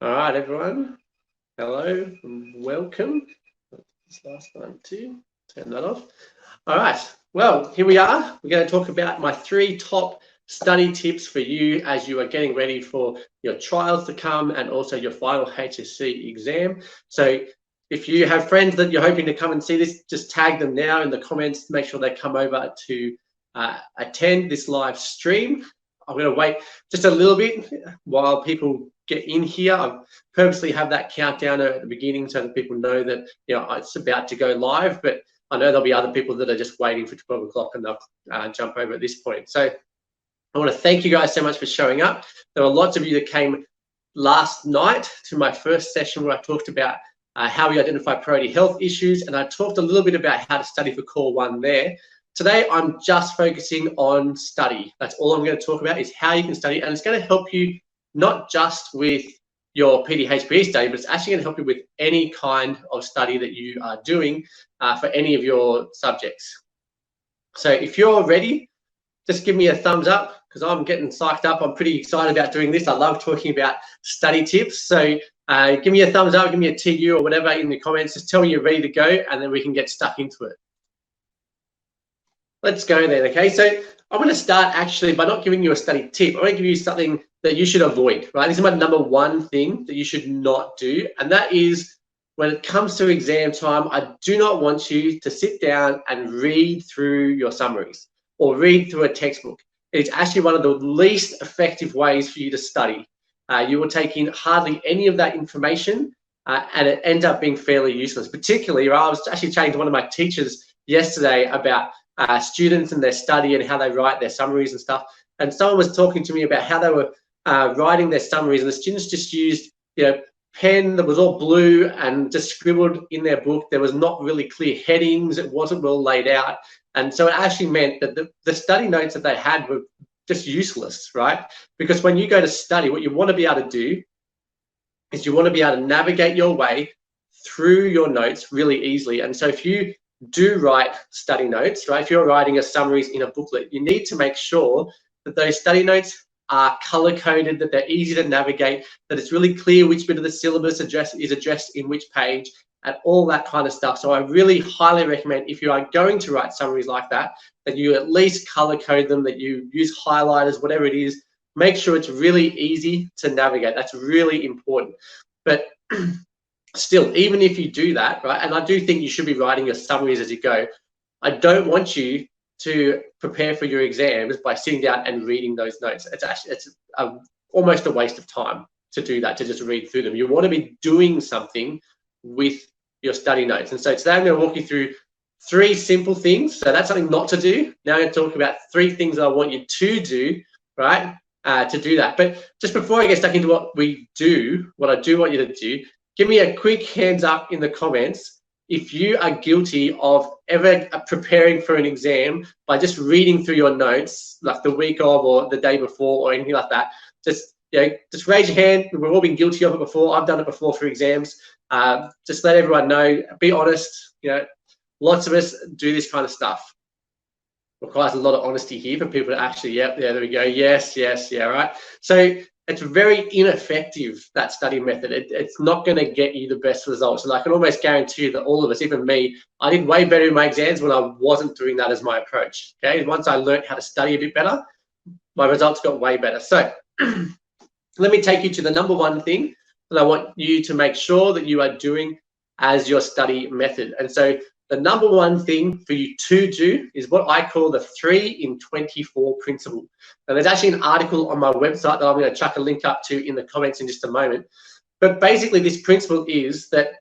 All right, everyone. Hello and welcome. This last one too. Turn that off. All right. Well, here we are. We're going to talk about my 3 top study tips for you as you are getting ready for your trials to come and also your final HSC exam. So if you have friends that you're hoping to come and see this, just tag them now in the comments. Make sure they come over to attend this live stream. I'm going to wait just a little bit while people get in here. I purposely have that countdown at the beginning so that people know that it's about to go live. But I know there'll be other people that are just waiting for 12 o'clock and they'll jump over at this point. So I want to thank you guys so much for showing up. There were lots of you that came last night to my first session where I talked about how we identify priority health issues, and I talked a little bit about how to study for Core 1 there. Today, I'm just focusing on study. That's all I'm going to talk about is how you can study, and it's going to help you not just with your PDHPE study, but it's actually going to help you with any kind of study that you are doing for any of your subjects. So if you're ready, just give me a thumbs up because I'm getting psyched up. I'm pretty excited about doing this. I love talking about study tips. So give me a thumbs up, give me a TU or whatever in the comments. Just tell me you're ready to go, and then we can get stuck into it. Let's go then, okay? So I'm going to start actually by not giving you a study tip. I'm going to give you something that you should avoid, right? This is my number 1 thing that you should not do, and that is when it comes to exam time, I do not want you to sit down and read through your summaries or read through a textbook. It's actually one of the least effective ways for you to study. You will take in hardly any of that information, and it ends up being fairly useless. Particularly, I was actually chatting to one of my teachers yesterday about students and their study and how they write their summaries and stuff. And someone was talking to me about how they were writing their summaries, and the students just used, pen that was all blue and just scribbled in their book. There was not really clear headings. It wasn't well laid out. And so it actually meant that the study notes that they had were just useless, right? Because when you go to study, what you want to be able to do is you want to be able to navigate your way through your notes really easily. And so if you do write study notes, right, if you're writing a summaries in a booklet, you need to make sure that those study notes are color-coded, that they're easy to navigate, that it's really clear which bit of the syllabus is addressed in which page, and all that kind of stuff. So I really highly recommend, if you are going to write summaries like that, that you at least color-code them, that you use highlighters, whatever it is. Make sure it's really easy to navigate. That's really important. But still, even if you do that, right, and I do think you should be writing your summaries as you go, I don't want you to prepare for your exams by sitting down and reading those notes. It's almost a waste of time to do that, to just read through them. You want to be doing something with your study notes. And so today I'm going to walk you through 3 simple things. So that's something not to do. Now I'm going to talk about 3 things that I want you to do, right, to do that. But just before I get stuck into what I do want you to do, give me a quick hands up in the comments if you are guilty of ever preparing for an exam by just reading through your notes, like the week of or the day before or anything like that. Just raise your hand. We've all been guilty of it before. I've done it before for exams. Just let everyone know. Be honest. Lots of us do this kind of stuff. Requires a lot of honesty here for people to actually, there we go. Yes, yeah, right. So it's very ineffective, that study method. It's not going to get you the best results. And I can almost guarantee you that all of us, even me, I did way better in my exams when I wasn't doing that as my approach. Okay, once I learned how to study a bit better, my results got way better. So let me take you to the number 1 thing that I want you to make sure that you are doing as your study method. And so the number 1 thing for you to do is what I call the 3 in 24 principle. And there's actually an article on my website that I'm going to chuck a link up to in the comments in just a moment. But basically this principle is that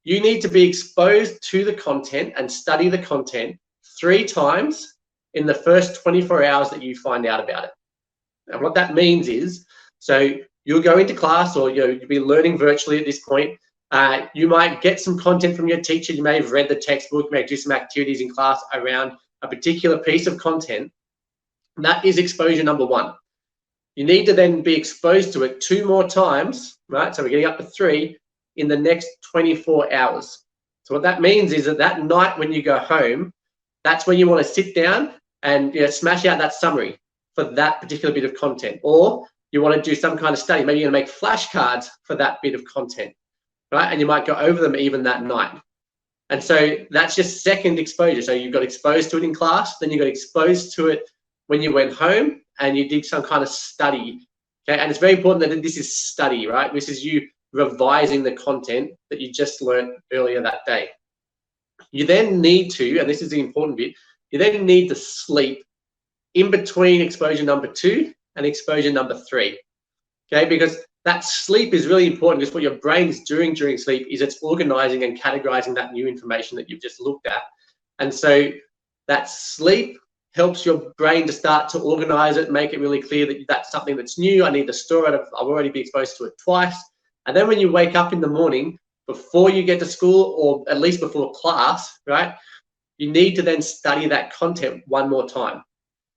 you need to be exposed to the content and study the content 3 times in the first 24 hours that you find out about it. And what that means is, so you'll go into class, or you'll be learning virtually at this point. You might get some content from your teacher. You may have read the textbook, may do some activities in class around a particular piece of content. That is exposure number 1. You need to then be exposed to it 2 more times, right? So we're getting up to 3 in the next 24 hours. So what that means is that night when you go home, that's when you want to sit down and smash out that summary for that particular bit of content. Or you want to do some kind of study. Maybe you're going to make flashcards for that bit of content, right? And you might go over them even that night. And so that's just second exposure. So you got exposed to it in class, then you got exposed to it when you went home and you did some kind of study. Okay, and it's very important that this is study, right? This is you revising the content that you just learned earlier that day. You then need to, and this is the important bit, you then need to sleep in between exposure number 2 and exposure number 3. Okay, because that sleep is really important, because what your brain is doing during sleep is it's organizing and categorizing that new information that you've just looked at. And so that sleep helps your brain to start to organize it, make it really clear that that's something that's new. I need to store it. I've already been exposed to it twice. And then when you wake up in the morning, before you get to school, or at least before class, right, you need to then study that content one more time.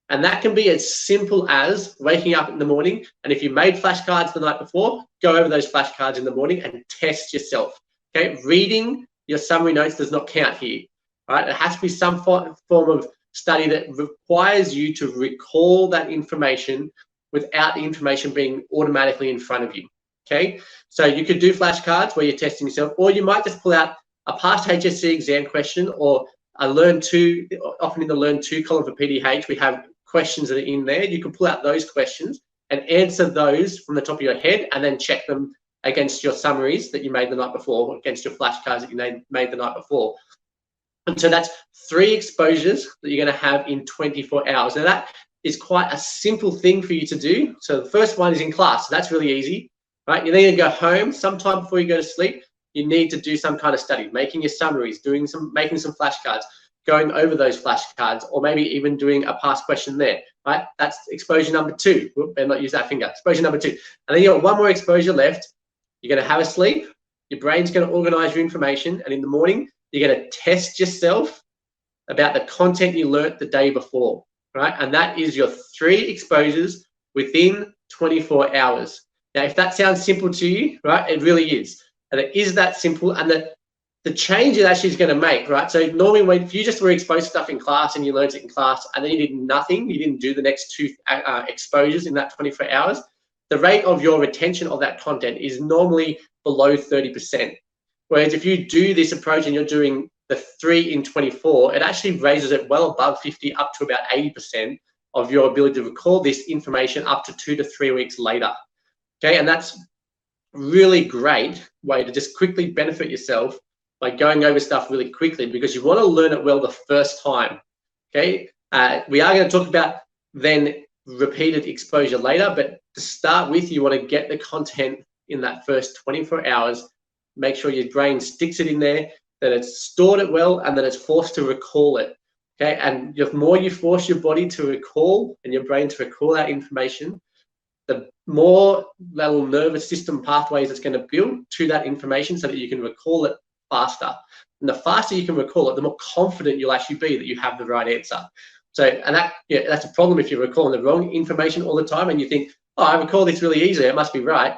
And that can be as simple as waking up in the morning, and if you made flashcards the night before, go over those flashcards in the morning and test yourself. Okay, reading your summary notes does not count here. Right, it has to be some form of study that requires you to recall that information without the information being automatically in front of you. Okay, so you could do flashcards where you're testing yourself, or you might just pull out a past HSC exam question, or a Learn 2. Often in the Learn 2 column for PDH, we have questions that are in there. You can pull out those questions and answer those from the top of your head, and then check them against your summaries that you made the night before, against your flashcards that you made the night before. And so that's 3 exposures that you're going to have in 24 hours. Now that is quite a simple thing for you to do. So the first one is in class. So that's really easy, right? You need to go home sometime before you go to sleep. You need to do some kind of study, making your summaries, making some flashcards, going over those flashcards, or maybe even doing a past question there, right? That's exposure number 2. Better not use that finger. Exposure number 2. And then you got one more exposure left. You're going to have a sleep. Your brain's going to organize your information. And in the morning, you're going to test yourself about the content you learnt the day before, right? And that is your 3 exposures within 24 hours. Now, if that sounds simple to you, right, it really is. And it is that simple, and that the change it actually is going to make, right? So normally if you just were exposed to stuff in class and you learned it in class and then you did nothing, you didn't do the next 2 exposures in that 24 hours, the rate of your retention of that content is normally below 30%. Whereas if you do this approach and you're doing the 3 in 24, it actually raises it well above 50, up to about 80% of your ability to recall this information up to 2 to 3 weeks later. Okay, and that's really great way to just quickly benefit yourself by going over stuff really quickly, because you want to learn it well the first time. Okay, we are going to talk about then repeated exposure later, but to start with, you want to get the content in that first 24 hours. Make sure your brain sticks it in there, that it's stored it well, and that it's forced to recall it. Okay, and the more you force your body to recall and your brain to recall that information, the more little nervous system pathways it's going to build to that information so that you can recall it faster. And the faster you can recall it, the more confident you'll actually be that you have the right answer. So, and that's a problem if you're recalling the wrong information all the time and you think, oh, I recall this really easily, it must be right.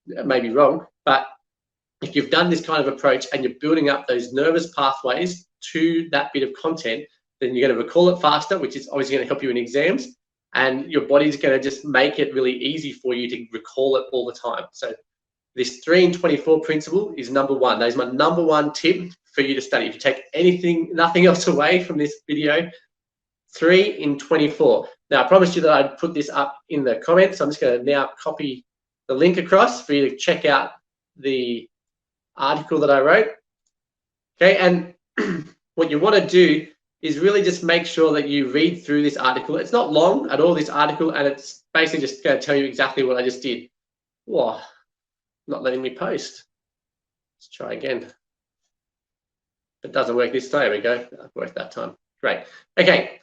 It may be wrong, but if you've done this kind of approach and you're building up those nervous pathways to that bit of content, then you're going to recall it faster, which is obviously going to help you in exams, and your body's going to just make it really easy for you to recall it all the time. So this 3 in 24 principle is number 1. That is my number 1 tip for you to study. If you take nothing else away from this video, 3 in 24. Now, I promised you that I'd put this up in the comments. So I'm just going to now copy the link across for you to check out the article that I wrote. Okay, and what you want to do is really just make sure that you read through this article. It's not long at all, this article, and it's basically just going to tell you exactly what I just did. Whoa, not letting me post. Let's try again. It doesn't work this time. There we go. It worked that time. Great. Okay,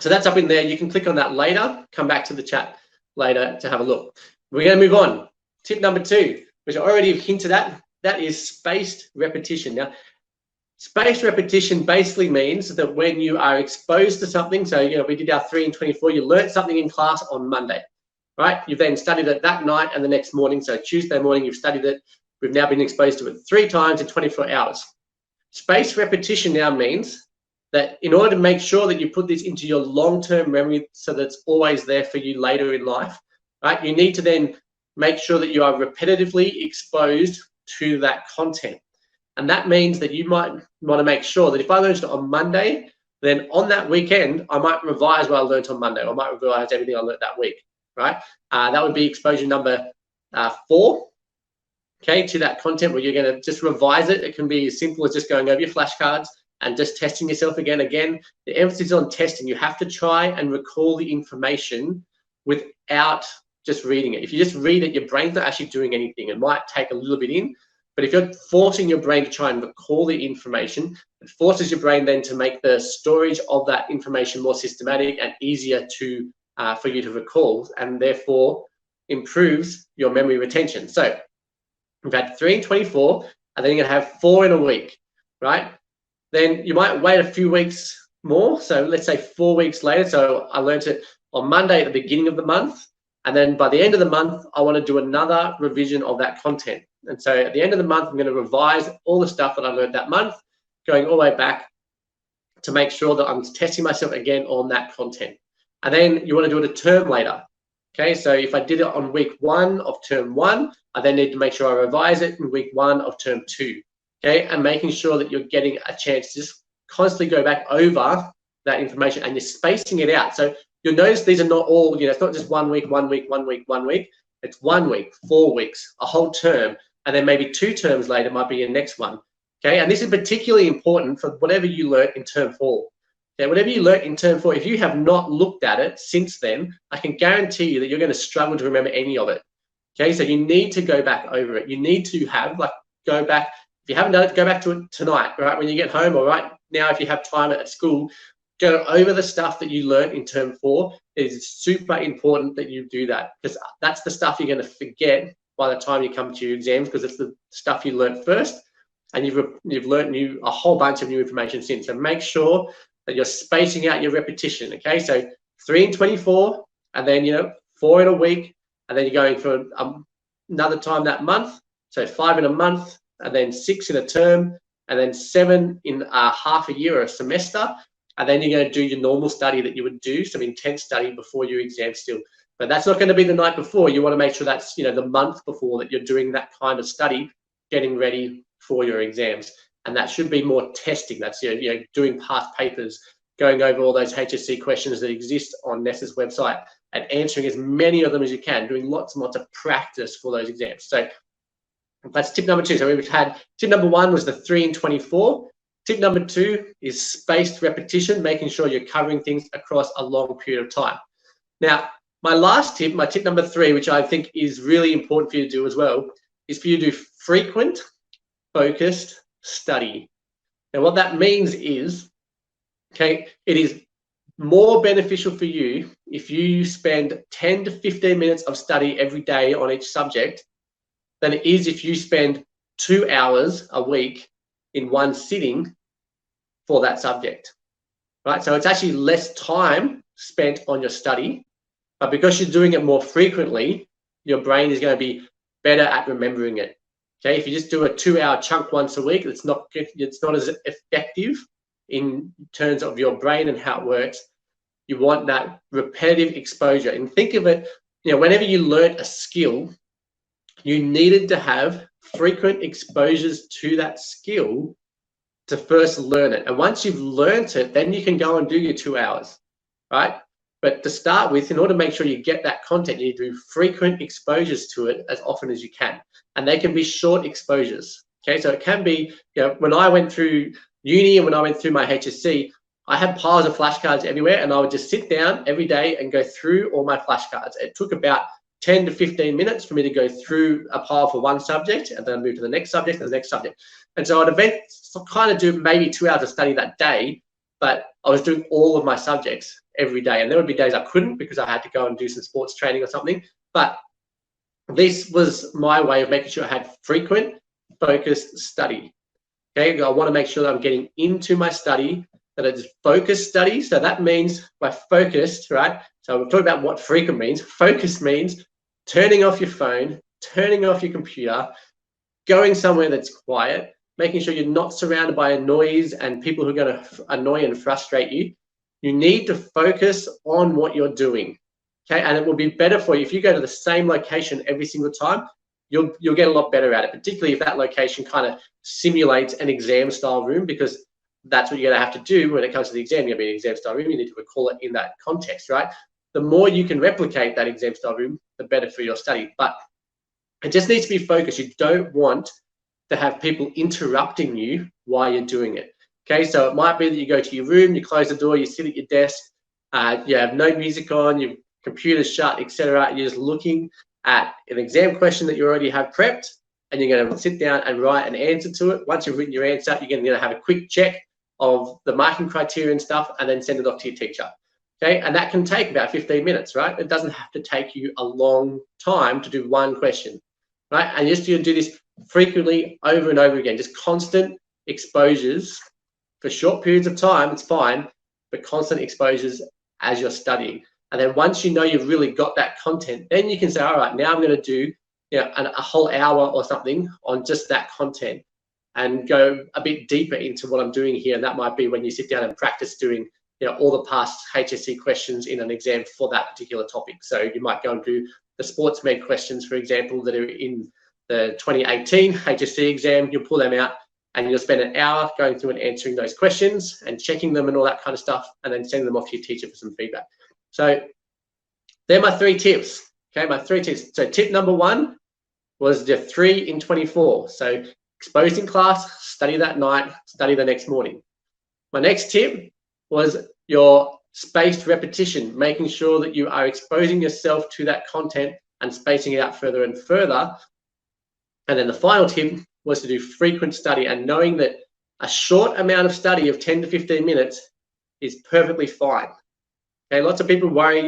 so that's up in there. You can click on that later, come back to the chat later to have a look. We're going to move on. Tip number 2, which I already have hinted at, that is spaced repetition. Now, spaced repetition basically means that when you are exposed to something, so we did our 3 in 24, you learned something in class on Monday, right? You've then studied it that night and the next morning. So Tuesday morning, you've studied it. We've now been exposed to it 3 times in 24 hours. Spaced repetition now means that in order to make sure that you put this into your long-term memory so that it's always there for you later in life, right? You need to then make sure that you are repetitively exposed to that content. And that means that you might want to make sure that if I learned it on Monday, then on that weekend, I might revise what I learned on Monday. Or I might revise everything I learned that week, right? That would be exposure number 4, okay, to that content, where you're going to just revise it. It can be as simple as just going over your flashcards and just testing yourself again. Again, the emphasis on testing. You have to try and recall the information without just reading it. If you just read it, your brain's not actually doing anything. It might take a little bit in, but if you're forcing your brain to try and recall the information, it forces your brain then to make the storage of that information more systematic and easier to for you to recall, and therefore improves your memory retention. So we've had 3 in 24, and then you're going to have 4 in a week, right? Then you might wait a few weeks more. So let's say 4 weeks later. So I learned it on Monday at the beginning of the month. And then by the end of the month, I want to do another revision of that content. And so at the end of the month, I'm going to revise all the stuff that I learned that month, going all the way back to make sure that I'm testing myself again on that content. And then you want to do it a term later. Okay, so if I did it on week 1 of term 1, I then need to make sure I revise it in week 1 of term 2. Okay, and making sure that you're getting a chance to just constantly go back over that information, and you're spacing it out. So you'll notice these are not all, it's not just 1 week, 1 week, 1 week, 1 week. It's 1 week, 4 weeks, a whole term, and then maybe 2 terms later might be your next one. Okay, and this is particularly important for whatever you learn in term 4. Okay, whatever you learn in term 4, if you have not looked at it since then, I can guarantee you that you're going to struggle to remember any of it. Okay, so you need to go back over it. You need to have, go back. If you haven't done it, go back to it tonight, right? When you get home, or right now, if you have time at school, go over the stuff that you learned in term 4. It is super important that you do that, because that's the stuff you're going to forget by the time you come to your exams, because it's the stuff you learned first, and you've learned a whole bunch of new information since. So make sure that you're spacing out your repetition. Okay, so 3 in 24, and then 4 in a week, and then you're going for another time that month. So 5 in a month, and then 6 in a term, and then 7 in half a year or a semester. And then you're going to do your normal study that you would do, some intense study before your exam still. But that's not going to be the night before. You want to make sure that's the month before that you're doing that kind of study, getting ready for your exams. And that should be more testing. That's doing past papers, going over all those HSC questions that exist on NESA's website, and answering as many of them as you can, doing lots and lots of practice for those exams. So that's tip number 2. So we've had tip number 1 was the 3 in 24. Tip number 2 is spaced repetition, making sure you're covering things across a long period of time. Now, my last tip, my tip number 3, which I think is really important for you to do as well, is for you to do frequent, focused study. Now, what that means is, okay, it is more beneficial for you if you spend 10 to 15 minutes of study every day on each subject than it is if you spend 2 hours a week in one sitting for that subject, right? So it's actually less time spent on your study, but because you're doing it more frequently, your brain is going to be better at remembering it. Okay, if you just do a 2-hour chunk once a week, it's not as effective in terms of your brain and how it works. You want that repetitive exposure. And think of it, whenever you learn a skill, you needed to have frequent exposures to that skill to first learn it. And once you've learned it, then you can go and do your 2 hours, right? But to start with, in order to make sure you get that content, you need to do frequent exposures to it as often as you can. And they can be short exposures. Okay, so it can be, when I went through uni and when I went through my HSC, I had piles of flashcards everywhere, and I would just sit down every day and go through all my flashcards. It took about 10 to 15 minutes for me to go through a pile for one subject, and then move to the next subject and the next subject. And so I'd kind of do maybe 2 hours of study that day, but I was doing all of my subjects every day. And there would be days I couldn't because I had to go and do some sports training or something. But this was my way of making sure I had frequent, focused study. Okay, I want to make sure that I'm getting into my study, that it's focused study. So that means by focused, right? So we've talked about what frequent means. Focused means turning off your phone, turning off your computer, going somewhere that's quiet, making sure you're not surrounded by a noise and people who are going to annoy and frustrate you. You need to focus on what you're doing. Okay, and it will be better for you if you go to the same location every single time. You'll get a lot better at it, particularly if that location kind of simulates an exam style room, because that's what you're going to have to do when it comes to the exam. You're going to be an exam style room. You need to recall it in that context, right? The more you can replicate that exam style room, the better for your study. But it just needs to be focused. You don't want to have people interrupting you while you're doing it. Okay, so it might be that you go to your room, you close the door, you sit at your desk, you have no music on, your computer's shut, etc. You're just looking at an exam question that you already have prepped, and you're going to sit down and write an answer to it. Once you've written your answer, you're going to have a quick check of the marking criteria and stuff, and then send it off to your teacher. Okay, and that can take about 15 minutes, right? It doesn't have to take you a long time to do one question, right? And you're just going to do this frequently over and over again, just constant exposures for short periods of time. It's fine, but constant exposures as you're studying. And then once you know you've really got that content, then you can say, all right, now I'm going to do a whole hour or something on just that content and go a bit deeper into what I'm doing here. And that might be when you sit down and practice doing all the past HSC questions in an exam for that particular topic. So you might go and do the sports med questions, for example, that are in the 2018 HSC exam. You'll pull them out and you'll spend an hour going through and answering those questions and checking them and all that kind of stuff, and then sending them off to your teacher for some feedback. So they're my 3 tips. Okay, my 3 tips. So tip number 1 was the 3 in 24. So exposed in class, study that night, study the next morning. My next tip was your spaced repetition, making sure that you are exposing yourself to that content and spacing it out further and further. And then the final tip was to do frequent study, and knowing that a short amount of study of 10 to 15 minutes is perfectly fine. Okay, lots of people worry,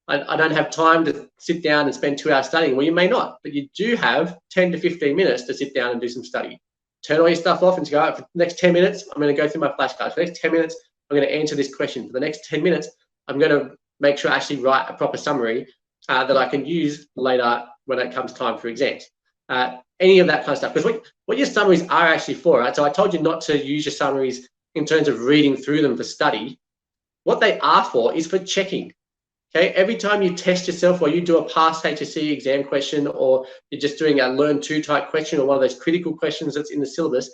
I don't have time to sit down and spend 2 hours studying. Well, you may not, but you do have 10 to 15 minutes to sit down and do some study. Turn all your stuff off and go, all right, for the next 10 minutes, I'm going to go through my flashcards. For the next 10 minutes, I'm going to answer this question. For the next 10 minutes, I'm going to make sure I actually write a proper summary that I can use later when it comes time for exams. Any of that kind of stuff. Because what your summaries are actually for, right? So I told you not to use your summaries in terms of reading through them for study. What they are for is for checking. Okay, every time you test yourself, or you do a past HSC exam question, or you're just doing a Learn To type question, or one of those critical questions that's in the syllabus,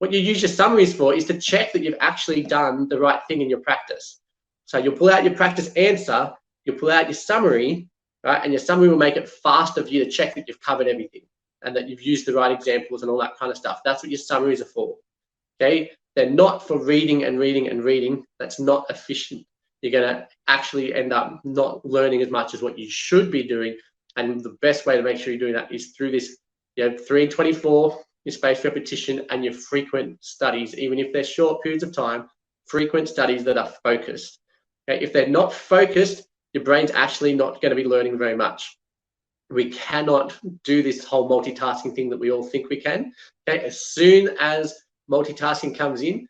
what you use your summaries for is to check that you've actually done the right thing in your practice. So you'll pull out your practice answer, you'll pull out your summary, right? And your summary will make it faster for you to check that you've covered everything and that you've used the right examples and all that kind of stuff. That's what your summaries are for. Okay, they're not for reading and reading and reading. That's not efficient. You're going to actually end up not learning as much as what you should be doing. And the best way to make sure you're doing that is through this 3 in 24, your spaced repetition, and your frequent studies, even if they're short periods of time, frequent studies that are focused. Okay? If they're not focused, your brain's actually not going to be learning very much. We cannot do this whole multitasking thing that we all think we can. Okay? As soon as multitasking comes in,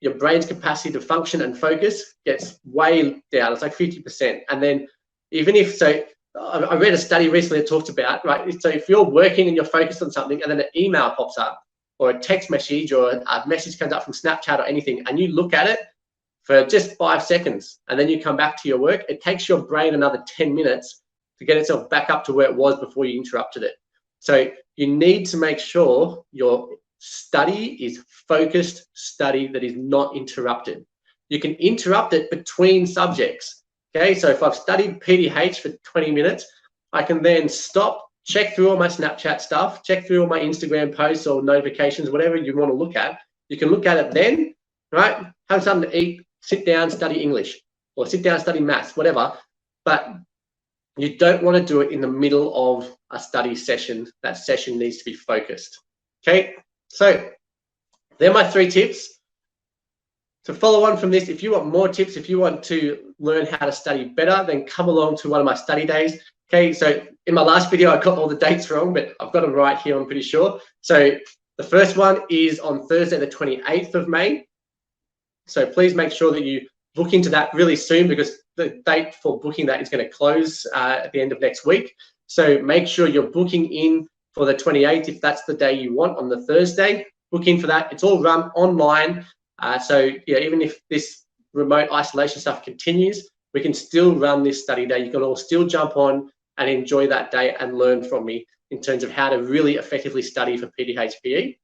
your brain's capacity to function and focus gets way down. It's like 50%. And then even if, so I read a study recently that talked about, right, so if you're working and you're focused on something and then an email pops up or a text message or a message comes up from Snapchat or anything, and you look at it for just 5 seconds and then you come back to your work, it takes your brain another 10 minutes to get itself back up to where it was before you interrupted it. So you need to make sure your study is focused study that is not interrupted. You can interrupt it between subjects. Okay, so if I've studied PDH for 20 minutes, I can then stop, check through all my Snapchat stuff, check through all my Instagram posts or notifications, whatever you want to look at. You can look at it then, right? Have something to eat, sit down, study English, or sit down, study maths, whatever. But you don't want to do it in the middle of a study session. That session needs to be focused. Okay, so they're my 3 tips. To follow on from this, if you want more tips, if you want to learn how to study better, then come along to one of my study days. Okay, so in my last video, I got all the dates wrong, but I've got them right here, I'm pretty sure. So the first one is on Thursday, the 28th of May. So please make sure that you book into that really soon, because the date for booking that is going to close at the end of next week. So make sure you're booking in for the 28th if that's the day you want on the Thursday. Book in for that. It's all run online. So yeah, even if this remote isolation stuff continues, we can still run this study day. You can all still jump on and enjoy that day and learn from me in terms of how to really effectively study for PTHPE.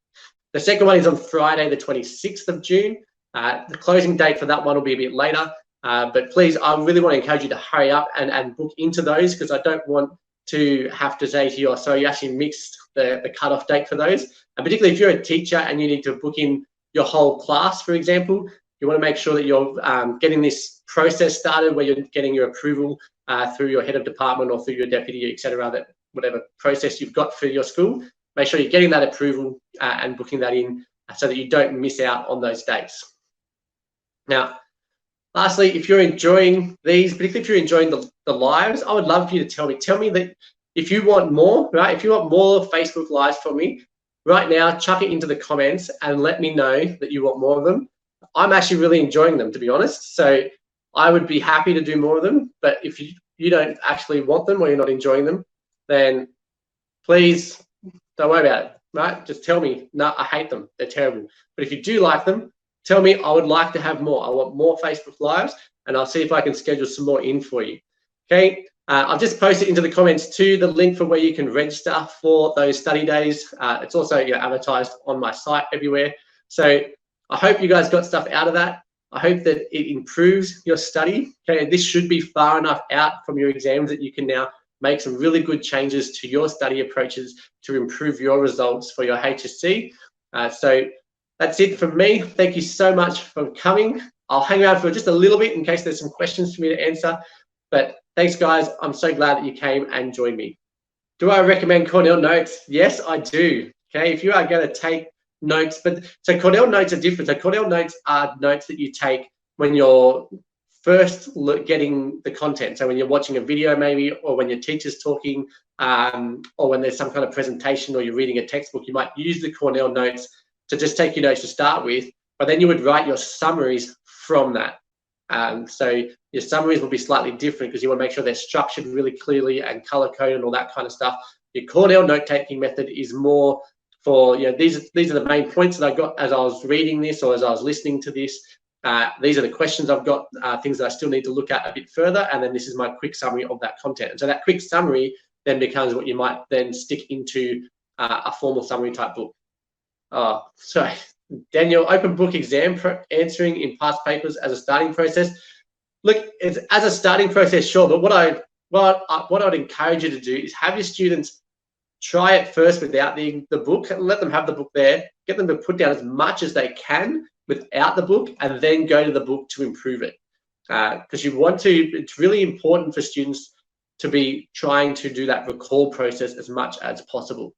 The second one is on Friday, the 26th of June. The closing date for that one will be a bit later, but please, I really want to encourage you to hurry up and book into those, because I don't want to have to say to you, oh, sorry, you actually missed the cutoff date for those. And particularly if you're a teacher and you need to book in your whole class, for example, you want to make sure that you're getting this process started where you're getting your approval through your head of department or through your deputy, etc., that whatever process you've got for your school, make sure you're getting that approval and booking that in so that you don't miss out on those dates. Now, lastly, if you're enjoying these, particularly if you're enjoying the lives, I would love for you to tell me that if you want more, right? If you want more Facebook Lives from me, right now, chuck it into the comments and let me know that you want more of them. I'm actually really enjoying them, to be honest. So I would be happy to do more of them. But if you don't actually want them or you're not enjoying them, then please don't worry about it, right? Just tell me, no, I hate them. They're terrible. But if you do like them, tell me I would like to have more. I want more Facebook Lives, and I'll see if I can schedule some more in for you. Okay, I've just posted into the comments too the link for where you can register for those study days. It's also advertised on my site everywhere. So I hope you guys got stuff out of that. I hope that it improves your study. Okay, this should be far enough out from your exams that you can now make some really good changes to your study approaches to improve your results for your HSC. So that's it from me. Thank you so much for coming. I'll hang around for just a little bit in case there's some questions for me to answer. But thanks, guys. I'm so glad that you came and joined me. Do I recommend Cornell Notes? Yes, I do. Okay, if you are going to take notes, so Cornell Notes are different. So Cornell Notes are notes that you take when you're first getting the content. So when you're watching a video maybe, or when your teacher's talking, or when there's some kind of presentation or you're reading a textbook, you might use the Cornell Notes to just take your notes to start with, but then you would write your summaries from that. So your summaries will be slightly different because you want to make sure they're structured really clearly and color-coded and all that kind of stuff. Your Cornell note-taking method is more for, these are the main points that I got as I was reading this or as I was listening to this. These are the questions I've got, things that I still need to look at a bit further, and then this is my quick summary of that content. And so that quick summary then becomes what you might then stick into a formal summary type book. Oh, sorry, Daniel, open book exam answering in past papers as a starting process. Look, it's as a starting process, sure, but what I would encourage you to do is have your students try it first without the book, and let them have the book there, get them to put down as much as they can without the book, and then go to the book to improve it. Because it's really important for students to be trying to do that recall process as much as possible.